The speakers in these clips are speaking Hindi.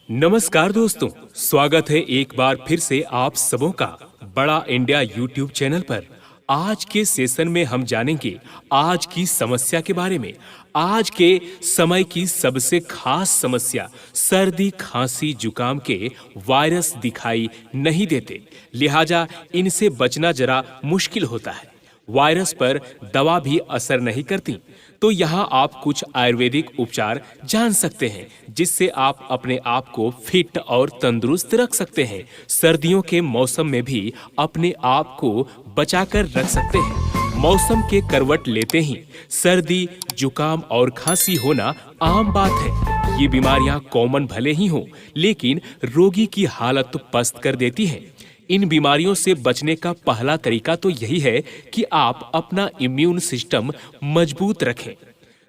नमस्कार दोस्तों, स्वागत है एक बार फिर से आप सबों का बड़ा इंडिया यूट्यूब चैनल पर। आज के सेशन में हम जानेंगे आज की समस्या के बारे में। आज के समय की सबसे खास समस्या सर्दी, खांसी, जुकाम के वायरस दिखाई नहीं देते, लिहाजा इनसे बचना जरा मुश्किल होता है। वायरस पर दवा भी असर नहीं करती, तो यहाँ आप कुछ आयुर्वेदिक उपचार जान सकते हैं जिससे आप अपने आप को फिट और तंदुरुस्त रख सकते हैं। सर्दियों के मौसम में भी अपने आप को बचाकर रख सकते हैं। मौसम के करवट लेते ही सर्दी, जुकाम और खांसी होना आम बात है। ये बीमारियां कॉमन भले ही हों, लेकिन रोगी की हालत पस्त कर देती है। इन बीमारियों से बचने का पहला तरीका तो यही है कि आप अपना इम्यून सिस्टम मजबूत रखें,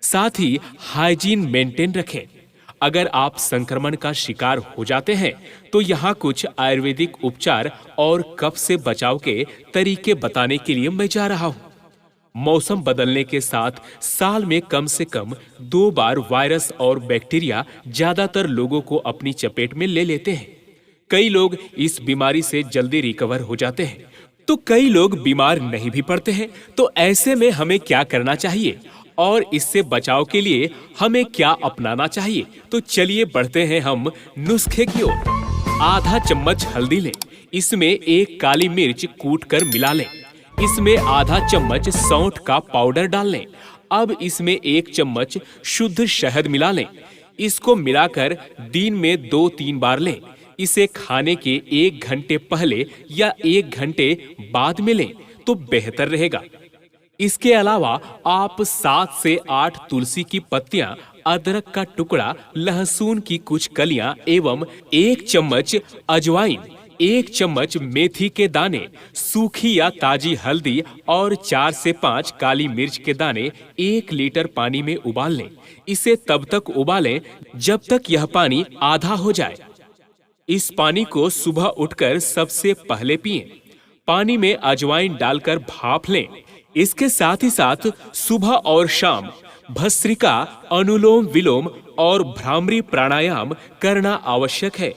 साथ ही हाइजीन मेंटेन रखें। अगर आप संक्रमण का शिकार हो जाते हैं तो यहाँ कुछ आयुर्वेदिक उपचार और कफ से बचाव के तरीके बताने के लिए मैं जा रहा हूँ। मौसम बदलने के साथ साल में कम से कम 2 बार वायरस और बैक्टीरिया ज्यादातर लोगों को अपनी चपेट में ले लेते हैं। कई लोग इस बीमारी से जल्दी रिकवर हो जाते हैं, तो कई लोग बीमार नहीं भी पड़ते हैं। तो ऐसे में हमें क्या करना चाहिए और इससे बचाव के लिए हमें क्या अपनाना चाहिए? तो चलिए बढ़ते हैं हम नुस्खे की ओर। आधा चम्मच हल्दी लें, इसमें 1 काली मिर्च कूट कर मिला लें। इसमें आधा चम्मच सौंठ का पाउडर डाल लें। अब इसमें 1 चम्मच शुद्ध शहद मिला लें। इसको मिलाकर दिन में 2-3 बार लें। इसे खाने के 1 घंटे पहले या 1 घंटे बाद में लें तो बेहतर रहेगा। इसके अलावा आप 7 से 8 तुलसी की पत्तियां, अदरक का टुकड़ा, लहसुन की कुछ कलियां एवं 1 चम्मच अजवाइन, 1 चम्मच मेथी के दाने, सूखी या ताजी हल्दी और 4 से 5 काली मिर्च के दाने 1 लीटर पानी में उबाल लें। इसे तब तक उबालें जब तक यह पानी आधा हो जाए। इस पानी को सुबह उठकर सबसे पहले पिएं। पानी में अजवाइन डालकर भाप लें। इसके साथ ही साथ सुबह और शाम भस्त्रिका, अनुलोम विलोम और भ्रामरी प्राणायाम करना आवश्यक है।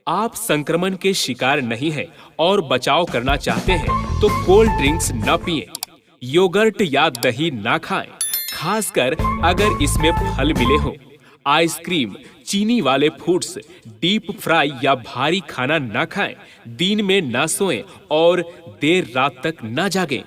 आप संक्रमण के शिकार नहीं हैं और बचाव करना चाहते हैं तो कोल्ड ड्रिंक्स न पिएं, योगर्ट या दही ना खाएं, खासकर अगर इसमें फल मिले हों। आइसक्रीम, चीनी वाले फूड्स, डीप फ्राई या भारी खाना ना खाएं। दिन में ना सोएं और देर रात तक ना जागें।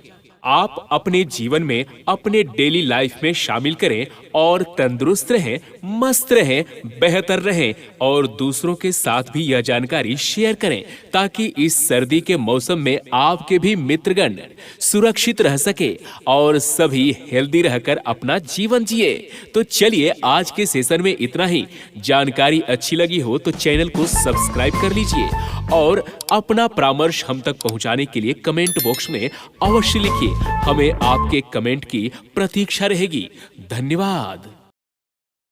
आप अपने जीवन में अपने डेली लाइफ में शामिल करें और तंदुरुस्त रहें, मस्त रहें, बेहतर रहें और दूसरों के साथ भी यह जानकारी शेयर करें ताकि इस सर्दी के मौसम में आपके भी मित्रगण सुरक्षित रह सके और सभी हेल्दी रहकर अपना जीवन जिए। तो चलिए आज के सेशन में इतना ही। जानकारी अच्छी लगी हो तो चैनल को सब्सक्राइब कर लीजिए और अपना परामर्श हम तक पहुंचाने के लिए कमेंट बॉक्स में अवश्य लिखिए। हमें आपके कमेंट की प्रतीक्षा रहेगी। धन्यवाद।